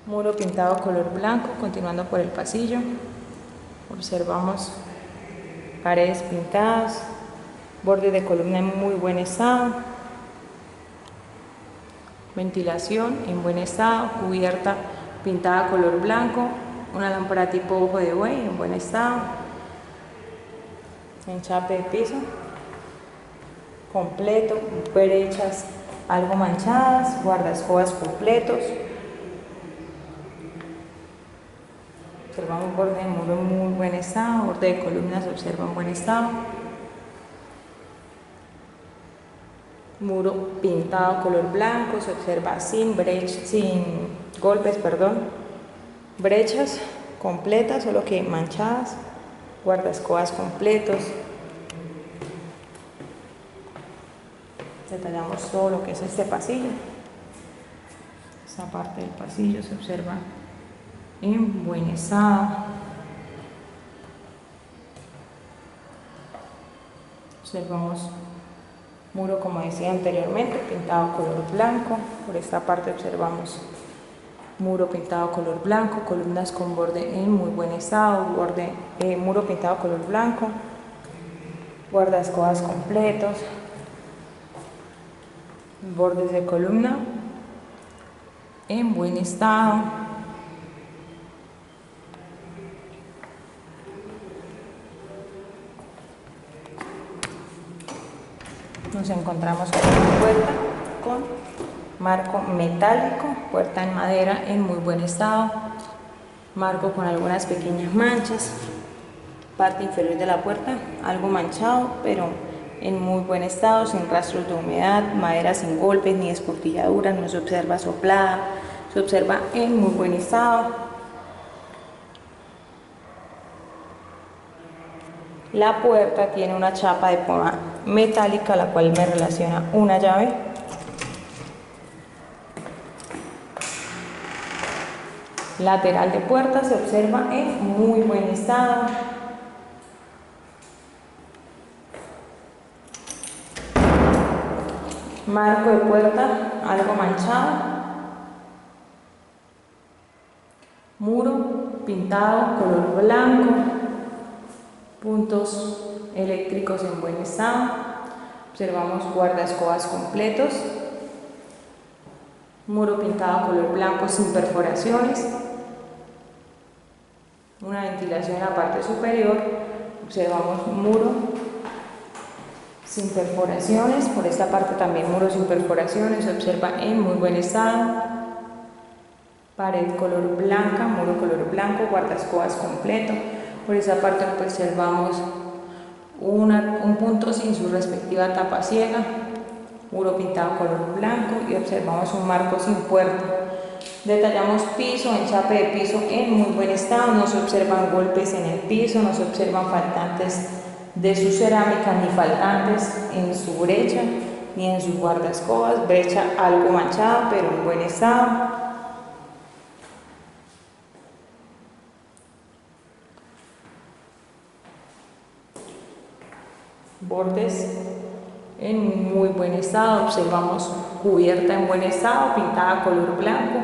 Muro pintado color blanco, continuando por el pasillo. Observamos paredes pintadas, borde de columna en muy buen estado, ventilación en buen estado, cubierta pintada color blanco, una lámpara tipo ojo de buey en buen estado, enchape de piso completo, brechas algo manchadas, guardaescobas completos. Observamos borde de muro en muy buen estado, borde de columna se observa en buen estado. Muro pintado color blanco, se observa sin golpes, brechas completas, solo que manchadas, guardaescobas completos. Detallamos todo lo que es este pasillo. Esta parte del pasillo se observa en buen estado. Observamos muro, como decía anteriormente, pintado color blanco. Por esta parte observamos muro pintado color blanco, columnas con borde en muy buen estado, muro pintado color blanco, guardaescobas completos, bordes de columna en buen estado. Nos encontramos con una puerta con marco metálico, puerta en madera en muy buen estado, marco con algunas pequeñas manchas, parte inferior de la puerta algo manchado, pero en muy buen estado, sin rastros de humedad, madera sin golpes ni escurtilladuras, no se observa soplada, se observa en muy buen estado. La puerta tiene una chapa de poma metálica, la cual me relaciona una llave. Lateral de puerta se observa en muy buen estado. Marco de puerta algo manchado. Muro pintado color blanco. Puntos eléctricos en buen estado. Observamos guardaescobas completos. Muro pintado color blanco sin perforaciones. Una ventilación en la parte superior. Observamos muro sin perforaciones. Por esta parte también muro sin perforaciones. Se observa en muy buen estado. Pared color blanca, muro color blanco, guardaescobas completo. Por esa parte observamos un punto sin su respectiva tapa ciega, muro pintado color blanco y observamos un marco sin puerta. Detallamos piso, enchape de piso en muy buen estado, no se observan golpes en el piso, no se observan faltantes de su cerámica ni faltantes en su brecha ni en sus guardaescobas, brecha algo manchada pero en buen estado. Bordes en muy buen estado, observamos cubierta en buen estado, pintada color blanco,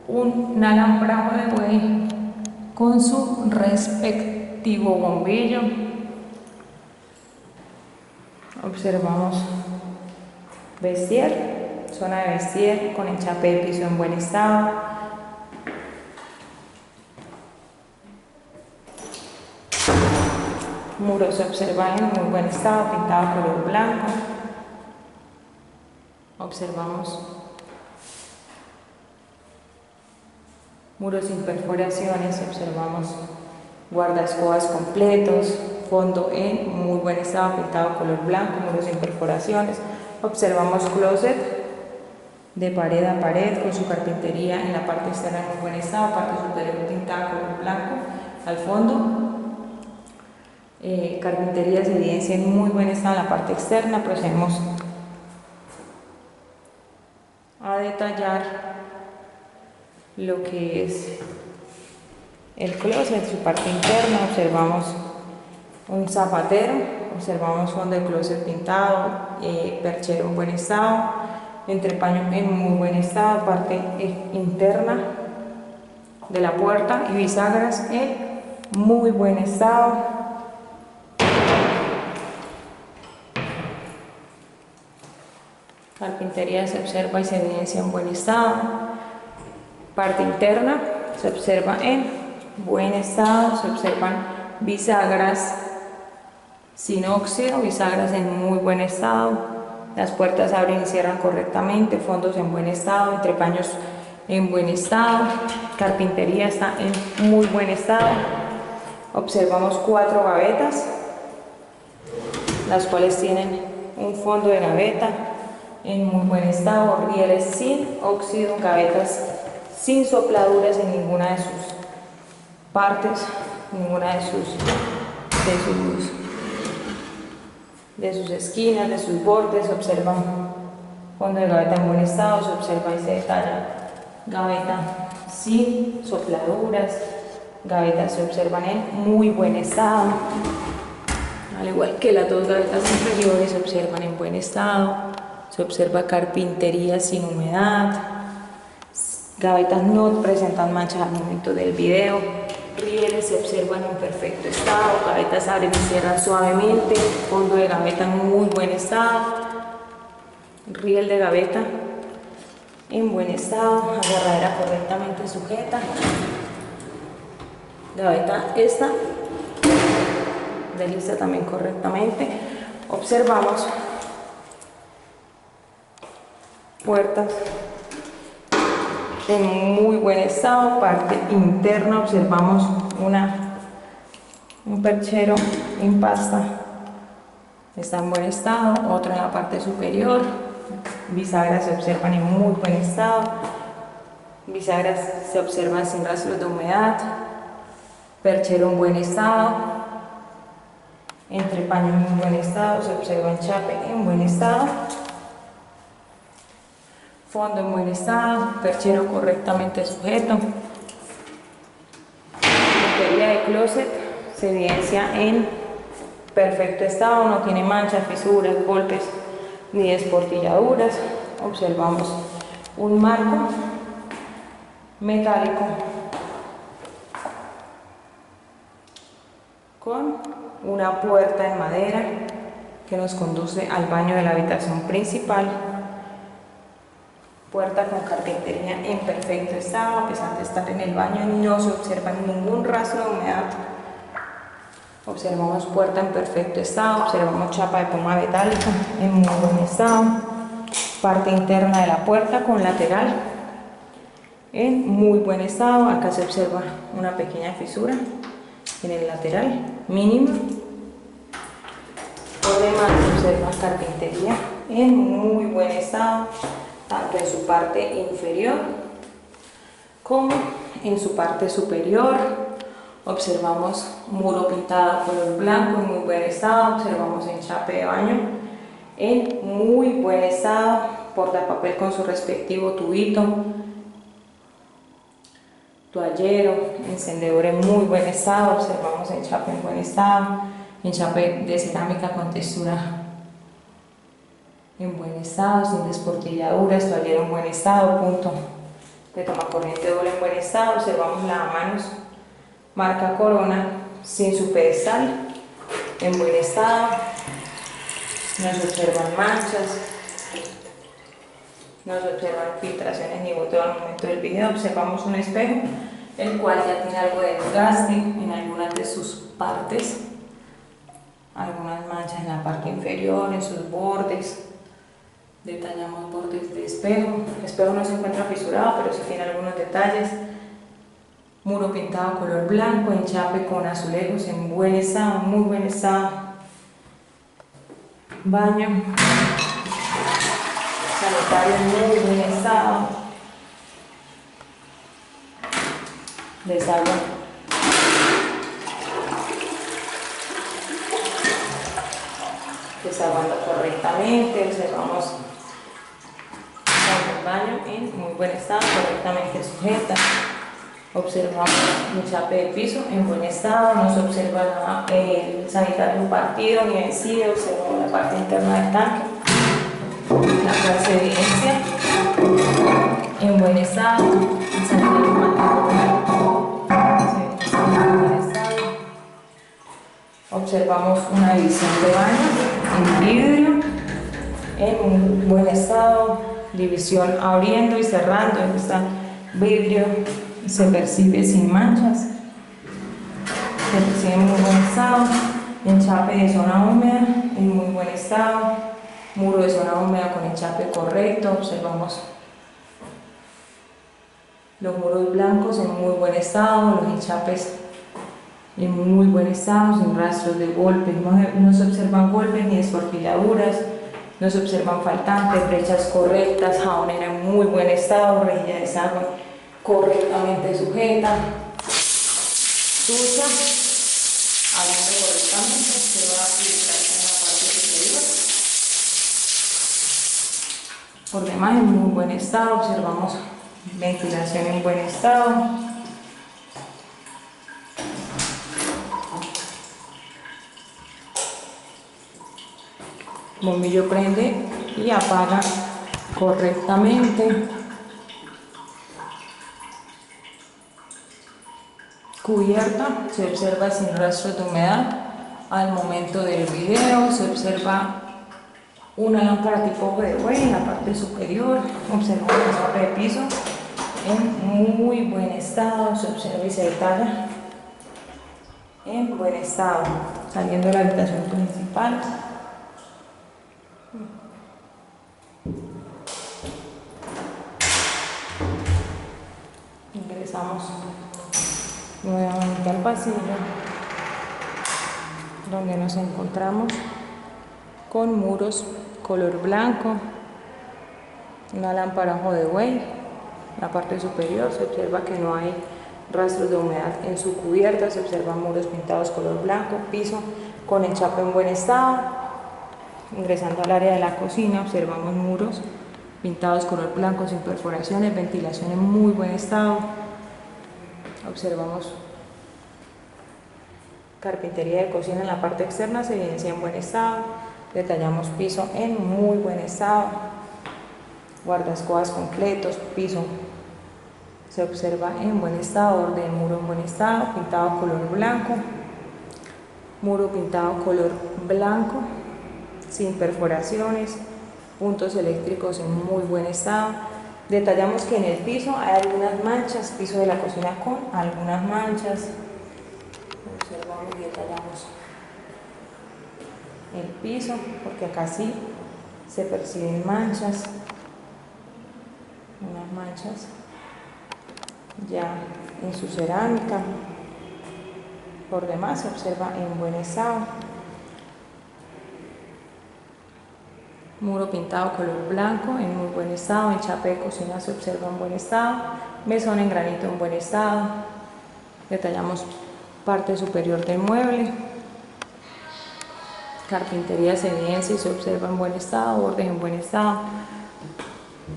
un alambrado de buey con su respectivo bombillo. Observamos vestier, zona de vestier con enchape de piso en buen estado. Muro se observa en muy buen estado, pintado color blanco. Observamos muros sin perforaciones, observamos guardaescobas completos, fondo en muy buen estado, pintado color blanco, muros sin perforaciones. Observamos closet de pared a pared con su carpintería en la parte externa en muy buen estado, parte superior pintada color blanco al fondo. Carpintería se evidencia en muy buen estado en la parte externa. Procedemos a detallar lo que es el closet en su parte interna. Observamos un zapatero, observamos fondo de closet pintado, perchero en buen estado, entrepaño en muy buen estado, parte interna de la puerta y bisagras en muy buen estado. Carpintería se observa y se evidencia en buen estado. Parte interna se observa en buen estado, se observan bisagras sin óxido, bisagras en muy buen estado. Las puertas abren y cierran correctamente, fondos en buen estado, entrepaños en buen estado. Carpintería está en muy buen estado. Observamos 4 gavetas, las cuales tienen un fondo de gaveta en muy buen estado, rieles sin óxido, gavetas sin sopladuras en ninguna de sus partes, ninguna de sus esquinas, de sus bordes. Se observa fondo de gaveta en buen estado, se observa y se detalla gaveta sin sopladuras, gavetas se observan en muy buen estado, al igual que las 2 gavetas inferiores se observan en buen estado. Se observa carpintería sin humedad, gavetas no presentan manchas al momento del video, rieles se observan en perfecto estado, gavetas abren y cierran suavemente, fondo de gaveta en muy buen estado, riel de gaveta en buen estado, agarradera correctamente sujeta, gaveta esta desliza también correctamente. Observamos puertas en muy buen estado. Parte interna observamos un perchero en pasta, está en buen estado. Otro en la parte superior, bisagras se observan en muy buen estado, bisagras se observan sin rastros de humedad, perchero en buen estado, entrepaño en muy buen estado, se observa enchape en buen estado, fondo en buen estado, perchero correctamente sujeto. Puntería de closet se evidencia en perfecto estado, no tiene manchas, fisuras, golpes ni desportilladuras. Observamos un marco metálico con una puerta en madera que nos conduce al baño de la habitación principal. Puerta con carpintería en perfecto estado, a pesar de estar en el baño no se observa ningún rastro de humedad. Observamos puerta en perfecto estado, observamos chapa de poma metálica en muy buen estado. Parte interna de la puerta con lateral en muy buen estado. Acá se observa una pequeña fisura en el lateral, mínima. Por demás se observa carpintería en muy buen estado, tanto en su parte inferior como en su parte superior. Observamos muro pintado color blanco en muy buen estado, observamos enchape de baño en muy buen estado, portapapel con su respectivo tubito, toallero, encendedor en muy buen estado, observamos enchape en buen estado, enchape de cerámica con textura en buen estado, sin desportilladuras, toallero en buen estado, punto de tomacorriente doble en buen estado. Observamos lavamanos marca Corona sin su pedestal en buen estado. No se observan manchas, no se observan filtraciones ni goteo al momento del video. Observamos un espejo, el cual ya tiene algo de desgaste en algunas de sus partes, algunas manchas en la parte inferior, en sus bordes. Detallamos bordes de espejo. El espejo no se encuentra fisurado, pero sí tiene algunos detalles. Muro pintado color blanco, enchape con azulejos en buen estado, muy buen estado. Baño sanitario en muy buen estado. Desagüe desaguando correctamente. Observamos el baño en muy buen estado, correctamente sujeta. Observamos el chape de piso en buen estado, no se observa el sanitario partido ni vencido. Observamos la parte interna del tanque, la cual se evidencia en buen estado, el sanitario partido Observamos una división de baños en vidrio, en buen estado, división abriendo y cerrando. Este vidrio se percibe sin manchas, se percibe en muy buen estado. Enchape de zona húmeda en muy buen estado, muro de zona húmeda con enchape correcto. Observamos los muros blancos en muy buen estado, los enchapes en muy buen estado, sin rastros de golpes, no se observan golpes ni destortilladuras, no se observan faltantes, brechas correctas, jabonera en muy buen estado, rejilla de desagüe correctamente sujeta, ducha, hablando correctamente, se va a filtrar en la parte superior. Por demás en muy buen estado, observamos ventilación en buen estado. Bombillo prende y apaga correctamente. Cubierta, se observa sin rastros de humedad. Al momento del video se observa una lámpara tipo Hodeaway en la parte superior. Observamos el chape de piso en muy buen estado, se observa y se detalla en buen estado. Saliendo de la habitación principal, ingresamos nuevamente al pasillo, donde nos encontramos con muros color blanco, una lámpara Hodeaway. En la parte superior se observa que no hay rastros de humedad en su cubierta, se observan muros pintados color blanco, piso con enchape en buen estado. Ingresando al área de la cocina, observamos muros pintados color blanco sin perforaciones, ventilación en muy buen estado. Observamos carpintería de cocina en la parte externa, se evidencia en buen estado. Detallamos piso en muy buen estado, guardaescobas completos, piso se observa en buen estado, borde del muro en buen estado, pintado color blanco, muro pintado color blanco, sin perforaciones, puntos eléctricos en muy buen estado. Detallamos que en el piso hay algunas manchas, piso de la cocina con algunas manchas. Observamos y detallamos el piso, porque acá sí se perciben manchas, unas manchas ya en su cerámica. Por demás se observa en buen estado. Muro pintado color blanco en muy buen estado, enchape de cocina se observa en buen estado, mesón en granito en buen estado. Detallamos parte superior del mueble, carpintería se evidencia y se observa en buen estado, bordes en buen estado.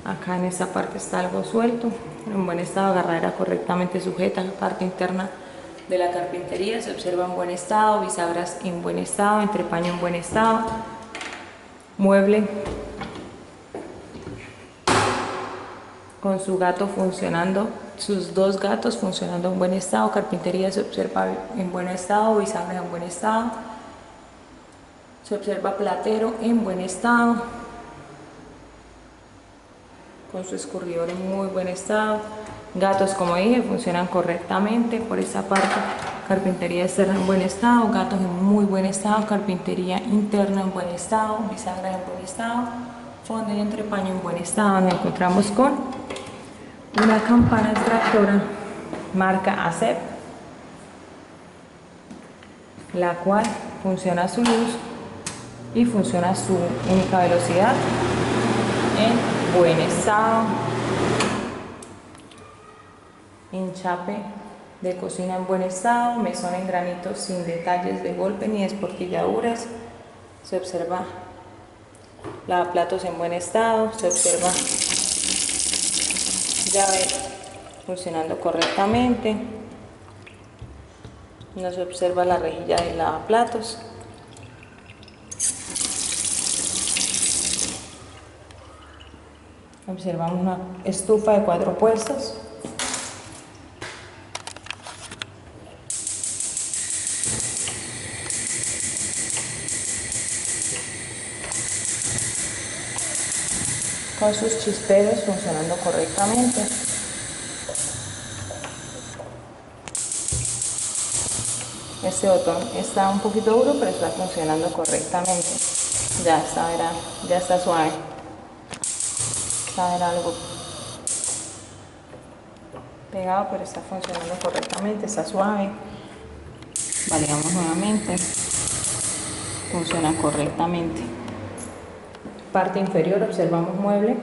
Acá en esta parte está algo suelto, en buen estado, agarradera correctamente sujeta. La parte interna de la carpintería se observa en buen estado, bisagras en buen estado, entrepaño en buen estado. Mueble con su gato funcionando, sus dos gatos funcionando en buen estado, carpintería se observa en buen estado, bisagras en buen estado, se observa platero en buen estado, con su escurridor en muy buen estado. Gatos, como dije, funcionan correctamente. Por esta parte, carpintería externa en buen estado, gatos en muy buen estado, carpintería interna en buen estado, bisagras en buen estado, fondo y entrepaño en buen estado. Nos encontramos con una campana extractora marca ASEP, la cual funciona a su luz y funciona a su única velocidad en buen estado. Enchape de cocina en buen estado, mesón en granito sin detalles de golpe ni desportilladuras. Se observa lavaplatos en buen estado, se observa llave funcionando correctamente, no se observa la rejilla de lavaplatos. Observamos una estufa de 4 puestos. con sus chisperos funcionando correctamente. Este botón está un poquito duro, pero está funcionando correctamente. Ya está, verá, ya está suave. Está algo pegado, pero está funcionando correctamente, está suave. Validamos nuevamente. Funciona correctamente. Parte inferior, observamos mueble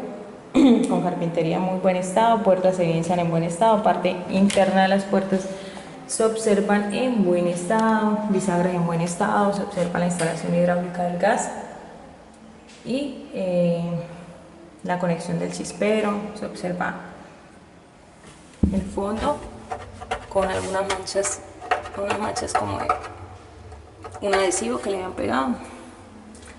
con carpintería en muy buen estado, puertas se evidencian en buen estado, parte interna de las puertas se observan en buen estado, bisagras en buen estado, se observa la instalación hidráulica del gas y la conexión del chispero, se observa el fondo con algunas manchas, unas manchas como de un adhesivo que le han pegado.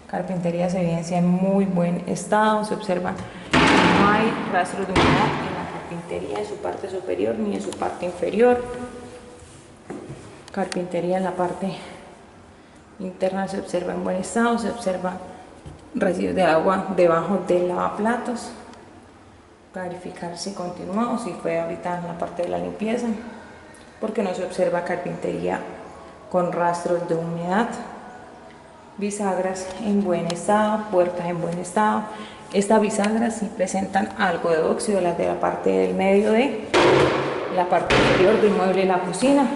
Carpintería se evidencia en muy buen estado, se observa no hay rastros de humedad en la carpintería en su parte superior ni en su parte inferior. Carpintería en la parte interna se observa en buen estado, se observa residuos de agua debajo del lavaplatos. Verificar si continuó, si fue ahorita en la parte de la limpieza, porque no se observa carpintería con rastros de humedad. Bisagras en buen estado, puertas en buen estado. Estas bisagras sí presentan algo de óxido, las de la parte del medio de la parte inferior del mueble de la cocina.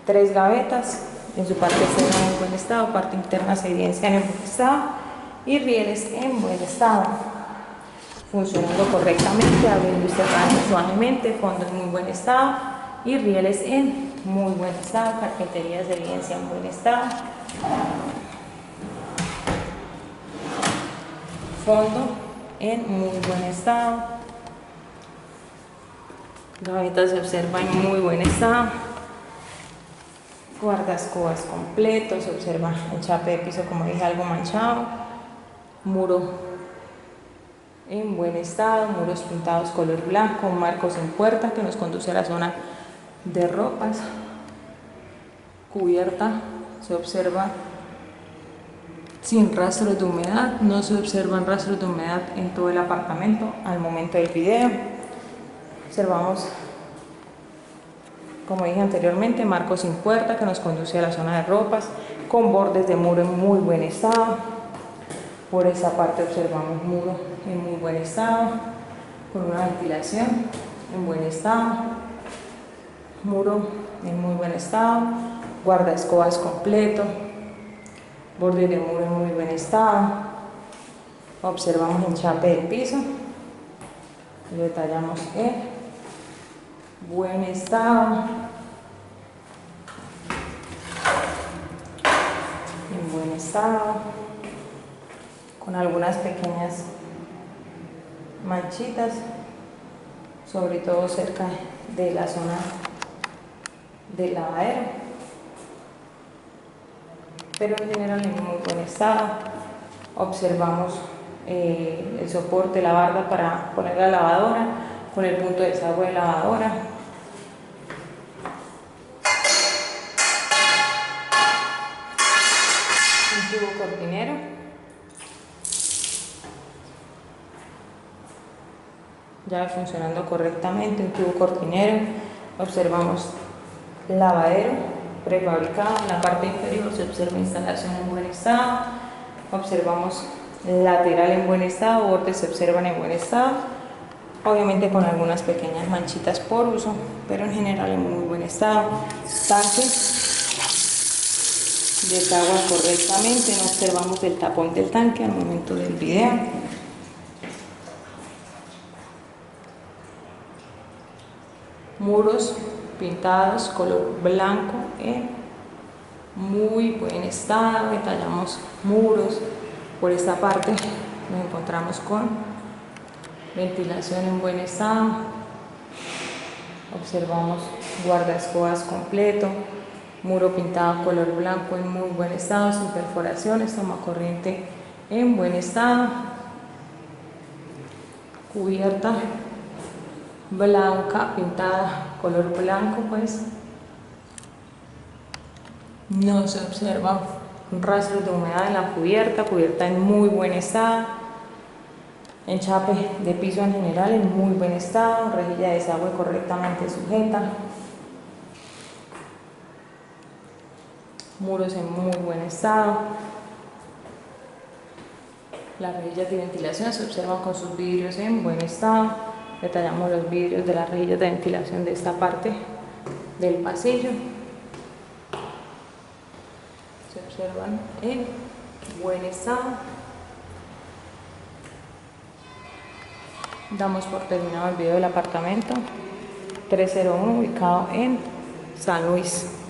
3 gavetas, en su parte externa en buen estado, parte interna se evidencian en buen estado y rieles en buen estado. Funcionando correctamente, abriendo y cerrando suavemente, fondo en muy buen estado y rieles en muy buen estado, carpintería se evidencia en buen estado. Fondo en muy buen estado, gavetas se observa en muy buen estado, guardascobas completo, se observa el chape de piso como dije algo manchado, muro en buen estado, muros pintados color blanco, marcos en puerta que nos conduce a la zona de ropas, cubierta se observa sin rastros de humedad, no se observan rastros de humedad en todo el apartamento al momento del video. Observamos, como dije anteriormente, marcos sin puerta que nos conduce a la zona de ropas, con bordes de muro en muy buen estado. Por esa parte observamos muro en muy buen estado, con una ventilación en buen estado, muro en muy buen estado, guardaescobas completo, borde de muro en muy buen estado. Observamos el chape del piso, lo detallamos en buen estado, en buen estado, con algunas pequeñas manchitas, sobre todo cerca de la zona del lavadero, pero en general en muy buen estado. Observamos el soporte, la barda para poner la lavadora con el punto de desagüe de lavadora. Un tubo cortinero. Ya funcionando correctamente, un tubo cortinero. Observamos lavadero prefabricado, en la parte inferior se observa instalación en buen estado, observamos lateral en buen estado, bordes se observan en buen estado, obviamente con algunas pequeñas manchitas por uso, pero en general en muy buen estado. Tanque desagua correctamente, no observamos el tapón del tanque al momento del video. Muros pintados color blanco en muy buen estado, detallamos muros. Por esta parte nos encontramos con ventilación en buen estado, observamos guardaescobas completo, muro pintado color blanco en muy buen estado, sin perforaciones, toma corriente en buen estado, cubierta blanca pintada color blanco, pues no se observa rastros de humedad en la cubierta, cubierta en muy buen estado, Enchape de piso en general en muy buen estado, rejilla de desagüe correctamente sujeta, muros en muy buen estado. Las rejillas de ventilación se observan con sus vidrios en buen estado. Detallamos los vidrios de las rejillas de ventilación de esta parte del pasillo. Se observan en buen estado. Damos por terminado el video del apartamento 301 ubicado en San Luis.